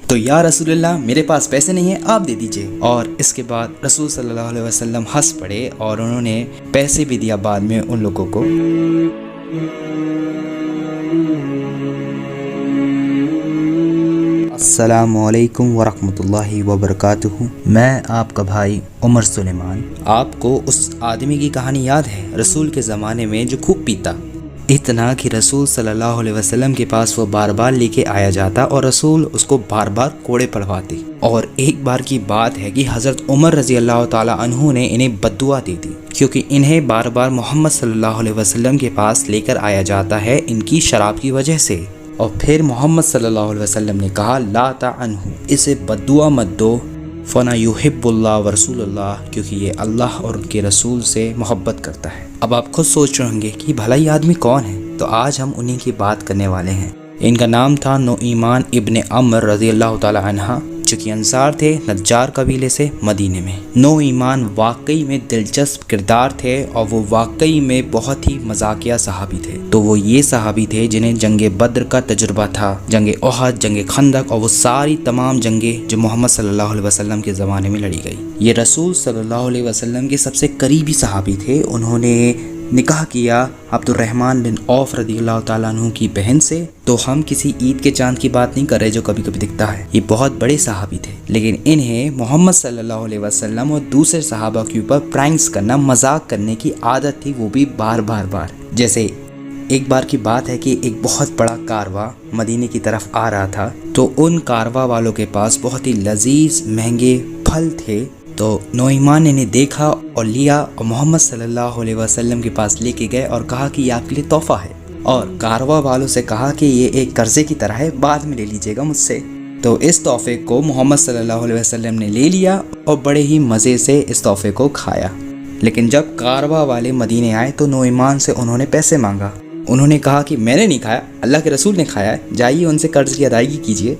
تو یا رسول اللہ میرے پاس پیسے نہیں ہیں، آپ دے دیجئے۔ اور اس کے بعد رسول صلی اللہ علیہ وسلم ہنس پڑے اور انہوں نے پیسے بھی دیا بعد میں ان لوگوں کو۔ السلام علیکم ورحمۃ اللہ وبرکاتہ۔ میں آپ کا بھائی عمر سلیمان۔ آپ کو اس آدمی کی کہانی یاد ہے رسول کے زمانے میں جو خوب پیتا، اتنا کہ رسول صلی اللہ علیہ وسلم کے پاس وہ بار بار لے کے آیا جاتا اور رسول اس کو بار بار کوڑے پڑھواتے۔ اور ایک بار کی بات ہے کہ حضرت عمر رضی اللہ تعالی عنہ نے انہیں بد دعا دی تھی، کیونکہ انہیں بار بار محمد صلی اللہ علیہ وسلم کے پاس لے کر آیا جاتا ہے ان کی شراب کی وجہ سے۔ اور پھر محمد صلی اللہ علیہ وسلم نے کہا لا تعنہ، اسے بد دعا مت دو، فنا یحب اللہ ورسول اللہ، کیونکہ یہ اللہ اور ان کے رسول سے محبت کرتا ہے۔ اب آپ خود سوچ رہے ہوں گے کہ بھلا یہ آدمی کون ہے، تو آج ہم انہی کی بات کرنے والے ہیں۔ ان کا نام تھا نعیمان ابن عمر رضی اللہ تعالی عنہ، جو کہ انصار تھے نجار قبیلے سے مدینے میں۔ نعیمان واقعی میں دلچسپ کردار تھے اور وہ واقعی میں بہت ہی مذاقیہ صحابی تھے۔ تو وہ یہ صحابی تھے جنہیں جنگ بدر کا تجربہ تھا، جنگ احد، جنگ خندق اور وہ ساری تمام جنگیں جو محمد صلی اللہ علیہ وسلم کے زمانے میں لڑی گئی۔ یہ رسول صلی اللہ علیہ وسلم کے سب سے قریبی صحابی تھے۔ انہوں نے نکاح کیا عبد الرحمن بن عوف رضی اللہ تعالیٰ عنہ کی بہن سے۔ تو ہم کسی عید کے چاند کی بات نہیں کر رہے جو کبھی کبھی دکھتا ہے، یہ بہت بڑے صحابی تھے، لیکن انہیں محمد صلی اللہ علیہ وسلم اور دوسرے صحابہ کے اوپر پرینکس کرنا، مذاق کرنے کی عادت تھی، وہ بھی بار بار۔ جیسے ایک بار کی بات ہے کہ ایک بہت بڑا کارواں مدینے کی طرف آ رہا تھا، تو ان کارواں والوں کے پاس بہت ہی لذیذ مہنگے پھل تھے۔ تو نعیمان نے انہیں دیکھا اور لیا اور محمد صلی اللہ علیہ وسلم کے پاس لے کے گئے اور کہا کہ یہ آپ کے لیے تحفہ ہے، اور کارواں والوں سے کہا کہ یہ ایک قرضے کی طرح ہے، بعد میں لے لیجیے گا مجھ سے۔ تو اس تحفے کو محمد صلی اللہ علیہ وسلم نے لے لیا اور بڑے ہی مزے سے اس تحفے کو کھایا۔ لیکن جب کارواں والے مدینے آئے تو نعیمان سے انہوں نے پیسے مانگا۔ انہوں نے کہا کہ میں نے نہیں کھایا، اللہ کے رسول نے کھایا ہے، جائیے ان سے قرض کی ادائیگی کیجیے۔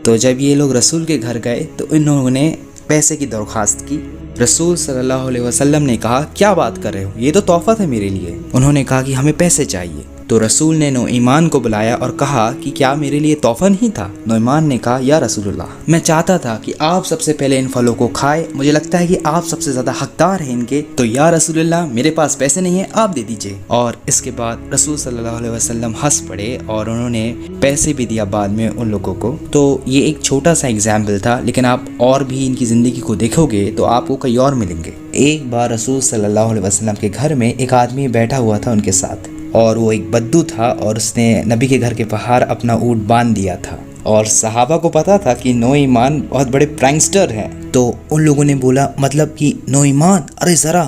تو جب یہ لوگ رسول کے گھر گئے تو انہوں نے پیسے کی درخواست کی۔ رسول صلی اللہ علیہ وسلم نے کہا کیا بات کر رہے ہو، یہ تو تحفہ تھا میرے لیے۔ انہوں نے کہا کہ ہمیں پیسے چاہیے۔ تو رسول نے نعیمان کو بلایا اور کہا کہ کیا میرے لیے تحفہ نہیں تھا؟ نعیمان نے کہا یا رسول اللہ، میں چاہتا تھا کہ آپ سب سے پہلے ان پھلوں کو کھائے، مجھے لگتا ہے کہ آپ سب سے زیادہ حقدار ہیں ان کے، تو یا رسول اللہ میرے پاس پیسے نہیں ہیں، آپ دے دیجئے۔ اور اس کے بعد رسول صلی اللہ علیہ وسلم ہنس پڑے اور انہوں نے پیسے بھی دیا بعد میں ان لوگوں کو۔ تو یہ ایک چھوٹا سا ایگزامپل تھا، لیکن آپ اور بھی ان کی زندگی کو دیکھو گے تو آپ کو کئی اور ملیں گے۔ ایک بار رسول صلی اللہ علیہ وسلم کے گھر میں ایک آدمی بیٹھا ہوا تھا ان کے ساتھ، اور وہ ایک بدو تھا اور اس نے نبی کے گھر کے باہر اپنا اونٹ باندھ دیا تھا، اور صحابہ کو پتا تھا کہ نعیمان بہت بڑے پرینکسٹر ہیں۔ تو ان لوگوں نے بولا مطلب کہ نعیمان، ارے ذرا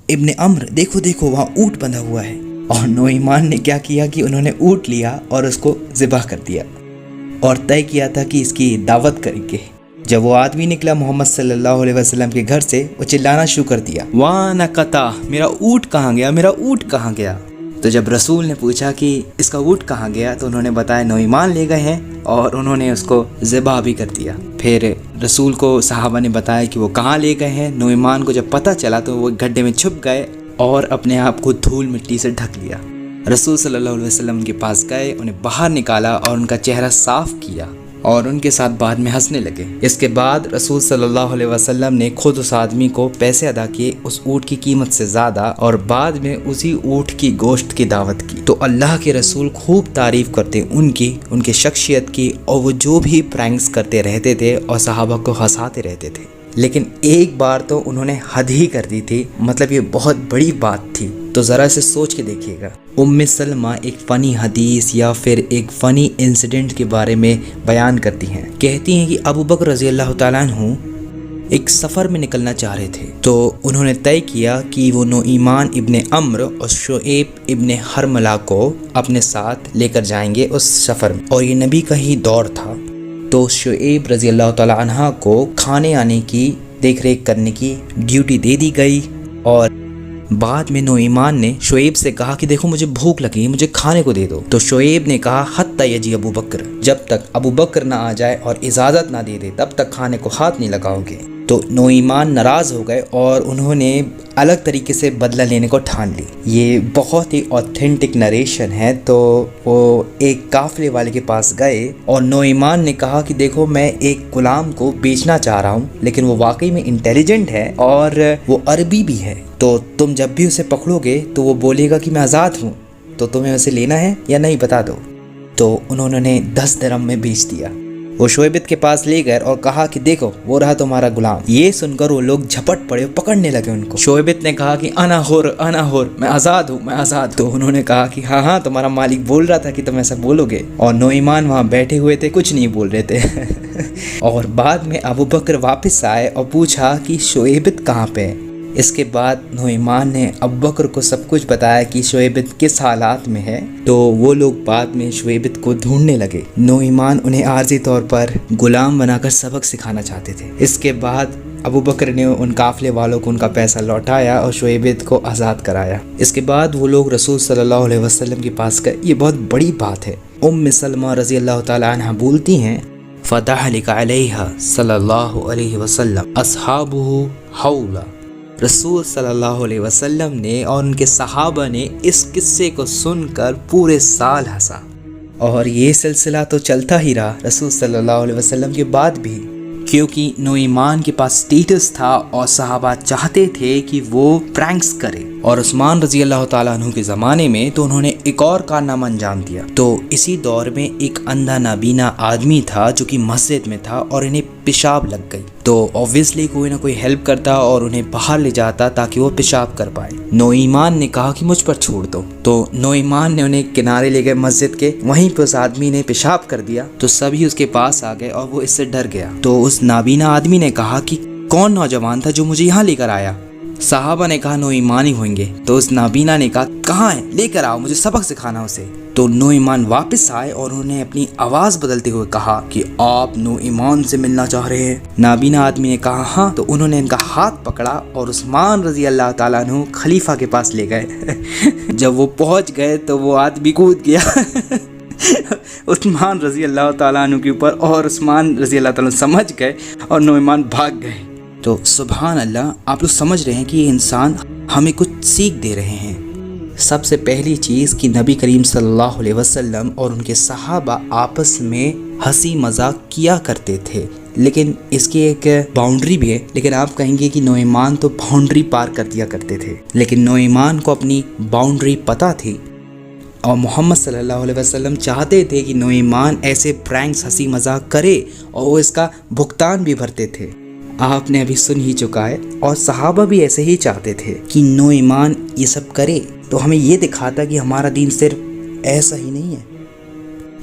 ابن عمر دیکھو وہاں اونٹ بندھا ہوا ہے۔ اور نعیمان نے کیا کیا کہ انہوں نے اونٹ لیا اور اس کو ذبح کر دیا، اور طے کیا تھا کہ اس کی دعوت کریں گے۔ جب وہ آدمی نکلا محمد صلی اللہ علیہ وسلم کے گھر سے، وہ چلانا شروع کر دیا، وانا قطع، میرا اونٹ کہاں گیا، میرا اونٹ کہاں گیا؟ تو جب رسول نے پوچھا کہ اس کا اونٹ کہاں گیا، تو انہوں نے بتایا نعیمان لے گئے ہیں، اور انہوں نے اس کو ذبح بھی کر دیا۔ پھر رسول کو صحابہ نے بتایا کہ وہ کہاں لے گئے ہیں۔ نعیمان کو جب پتہ چلا تو وہ گڈھے میں چھپ گئے اور اپنے آپ کو دھول مٹی سے ڈھک لیا۔ رسول صلی اللہ علیہ وسلم کے پاس گئے، انہیں باہر نکالا اور ان کا چہرہ صاف کیا، اور ان کے ساتھ بعد میں ہنسنے لگے۔ اس کے بعد رسول صلی اللہ علیہ وسلم نے خود اس آدمی کو پیسے ادا کیے اس اونٹ کی قیمت سے زیادہ، اور بعد میں اسی اونٹ کی گوشت کی دعوت کی۔ تو اللہ کے رسول خوب تعریف کرتے ان کے شخصیت کی، اور وہ جو بھی پرینکس کرتے رہتے تھے اور صحابہ کو ہنساتے رہتے تھے۔ لیکن ایک بار تو انہوں نے حد ہی کر دی تھی، مطلب یہ بہت بڑی بات تھی۔ تو ذرا اسے سوچ کے دیکھیے گا۔ ام سلمہ ایک فنی حدیث یا پھر ایک فنی انسیڈنٹ کے بارے میں بیان کرتی ہیں، کہتی ہیں کہ ابو بکر رضی اللہ تعالیٰ عنہ ایک سفر میں نکلنا چاہ رہے تھے، تو انہوں نے طے کیا کہ وہ نعیمان ابن عمر اور شعیب ابن حرملہ کو اپنے ساتھ لے کر جائیں گے اس سفر میں، اور یہ نبی کا ہی دور تھا۔ تو شعیب رضی اللہ تعالیٰ عنہ کو کھانے آنے کی دیکھ ریکھ کرنے کی ڈیوٹی دے دی گئی، اور بعد میں نعمان نے شعیب سے کہا کہ دیکھو مجھے بھوک لگی، مجھے کھانے کو دے دو۔ تو شعیب نے کہا حتی یجی ابو بکر، جب تک ابو بکر نہ آ جائے اور اجازت نہ دے دے تب تک کھانے کو ہاتھ نہیں لگاؤ گے۔ تو نعمان ناراض ہو گئے اور انہوں نے الگ طریقے سے بدلہ لینے کو ٹھان لی۔ یہ بہت ہی اوتھینٹک نریشن ہے۔ تو وہ ایک قافلے والے کے پاس گئے اور نعمان نے کہا کہ دیکھو میں ایک غلام کو بیچنا چاہ رہا ہوں، لیکن وہ واقعی میں انٹیلیجنٹ ہے اور وہ عربی بھی ہے، تو تم جب بھی اسے پکڑو گے تو وہ بولے گا کہ میں آزاد ہوں، تو تمہیں اسے لینا ہے یا نہیں بتا دو۔ تو انہوں نے 10 درہم میں بیچ دیا۔ وہ شعیبت کے پاس لے گئے اور کہا کہ دیکھو وہ رہا تمہارا غلام۔ یہ سن کر وہ لوگ جھپٹ پڑے، پکڑنے لگے ان کو۔ شعیبت نے کہا کہ انا حر، میں آزاد ہوں، میں آزاد۔ تو انہوں نے کہا کہ ہاں تمہارا مالک بول رہا تھا کہ تم ایسا بولو گے۔ اور نعمان وہاں بیٹھے ہوئے تھے، کچھ نہیں بول رہے تھے۔ اور بعد میں ابو بکر واپس آئے اور پوچھا کہ شعیبت کہاں پہ ہے۔ اس کے بعد نعمان نے ابو بکر کو سب کچھ بتایا کہ شعیبت کس حالات میں ہے۔ تو وہ لوگ بعد میں شعیبت کو ڈھونڈنے لگے۔ نعمان انہیں عارضی طور پر غلام بنا کر سبق سکھانا چاہتے تھے۔ اس کے بعد ابو بکر نے ان قافلے والوں کو ان کا پیسہ لوٹایا اور شعیبت کو آزاد کرایا۔ اس کے بعد وہ لوگ رسول صلی اللہ علیہ وسلم کے پاس گئے۔ یہ بہت بڑی بات ہے۔ سلمہ رضی اللہ تعالی عنہ بولتی ہیں فَضَحِكَ عَلَيْهَا صلی اللہ علیہ وسلم اصحابہ حولا، رسول صلی اللہ علیہ وسلم نے اور ان کے صحابہ نے اس قصے کو سن کر پورے سال ہنسا، اور یہ سلسلہ تو چلتا ہی رہا رسول صلی اللہ علیہ وسلم کے بعد بھی، کیونکہ نعمان کے پاس سٹیٹس تھا اور صحابہ چاہتے تھے کہ وہ پرینکس کرے۔ اور عثمان رضی اللہ تعالیٰ عنہ کے زمانے میں تو انہوں نے ایک اور کارنامہ انجام دیا۔ تو اسی دور میں ایک اندھا نابینا آدمی تھا جو کہ مسجد میں تھا اور انہیں پیشاب لگ گئی۔ تو اوبویسلی کوئی نہ کوئی ہیلپ کرتا اور انہیں باہر لے جاتا تاکہ وہ پیشاب کر پائے۔ نعمان نے کہا کہ مجھ پر چھوڑ دو۔ تو نعمان نے انہیں کنارے لے گئے مسجد کے، وہیں پہ اس آدمی نے پیشاب کر دیا تو سبھی اس کے پاس آ گئے اور وہ اس سے ڈر گیا۔ تو اس نابینا آدمی نے کہا کہ کون نوجوان تھا جو مجھے یہاں لے کر آیا؟ صحابہ نے کہا نعمان ہی ہوئیں گے۔ تو اس نابینا نے کہا کہاں ہے، لے کر آؤ، مجھے سبق سکھانا اسے۔ تو نعمان واپس آئے اور انہوں نے اپنی آواز بدلتے ہوئے کہا کہ آپ نعمان سے ملنا چاہ رہے ہیں؟ نابینا آدمی نے کہا ہاں۔ تو انہوں نے ان کا ہاتھ پکڑا اور عثمان رضی اللہ تعالیٰ عنہ خلیفہ کے پاس لے گئے۔ جب وہ پہنچ گئے تو وہ آدمی کود گیا عثمان رضی اللہ تعالیٰ عنہ کے اوپر، اور عثمان رضی اللہ تعالیٰ عنہ سمجھ گئے اور نعمان بھاگ گئے۔ تو سبحان اللہ، آپ لوگ سمجھ رہے ہیں کہ یہ انسان ہمیں کچھ سیکھ دے رہے ہیں۔ سب سے پہلی چیز کہ نبی کریم صلی اللہ علیہ وسلم اور ان کے صحابہ آپس میں ہنسی مذاق کیا کرتے تھے، لیکن اس کی ایک باؤنڈری بھی ہے۔ لیکن آپ کہیں گے کہ نعمان تو باؤنڈری پار کر دیا کرتے تھے، لیکن نعمان کو اپنی باؤنڈری پتہ تھی، اور محمد صلی اللہ علیہ وسلم چاہتے تھے کہ نعمان ایسے پرینکس ہنسی مذاق کرے اور وہ اس کا بھگتان بھی بھرتے تھے۔ آپ نے ابھی سن ہی چکا ہے، اور صحابہ بھی ایسے ہی چاہتے تھے کہ نعمان یہ سب کرے، تو ہمیں یہ دکھاتا کہ ہمارا دین صرف ایسا ہی نہیں ہے،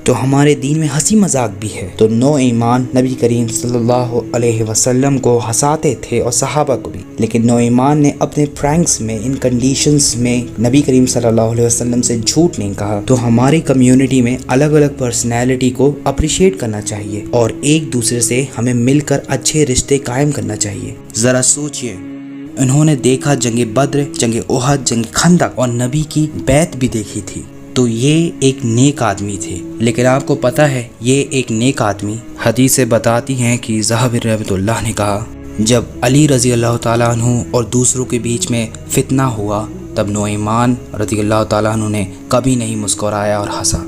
تو ہمارے دین میں ہنسی مذاق بھی ہے۔ تو نعمان نبی کریم صلی اللہ علیہ وسلم کو ہنساتے تھے اور صحابہ کو بھی، لیکن نعمان نے اپنے پرینکس میں ان کنڈیشنز میں نبی کریم صلی اللہ علیہ وسلم سے جھوٹ نہیں کہا۔ تو ہماری کمیونٹی میں الگ الگ پرسنالٹی کو اپریشیٹ کرنا چاہیے اور ایک دوسرے سے ہمیں مل کر اچھے رشتے قائم کرنا چاہیے۔ ذرا سوچئے، انہوں نے دیکھا جنگ بدر، جنگ احد، جنگ خندق، اور نبی کی بیعت بھی دیکھی تھی، تو یہ ایک نیک آدمی تھے۔ لیکن آپ کو پتہ ہے یہ ایک نیک آدمی، حدیثیں بتاتی ہیں کہ ذہبی رحمۃ اللہ نے کہا جب علی رضی اللہ تعالیٰ عنہ اور دوسروں کے بیچ میں فتنہ ہوا تب نعمان رضی اللہ تعالیٰ عنہ نے کبھی نہیں مسکرایا اور ہنسا۔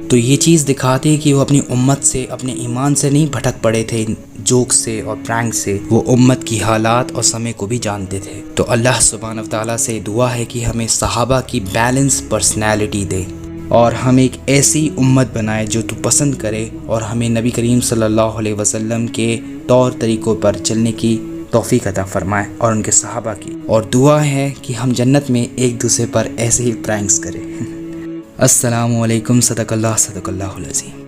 تو یہ چیز دکھاتی ہے کہ وہ اپنی امت سے، اپنے ایمان سے نہیں بھٹک پڑے تھے جوک سے اور پرینک سے، وہ امت کی حالات اور سمے کو بھی جانتے تھے۔ تو اللہ سبحانہ و تعالیٰ سے دعا ہے کہ ہمیں صحابہ کی بیلنس پرسنالٹی دے اور ہمیں ایک ایسی امت بنائے جو تو پسند کرے، اور ہمیں نبی کریم صلی اللہ علیہ وسلم کے طور طریقوں پر چلنے کی توفیق عطا فرمائے اور ان کے صحابہ کی، اور دعا ہے کہ ہم جنت میں ایک دوسرے پر ایسے ہی پرینکس کریں۔ السلام علیکم، صدق اللہ العظیم۔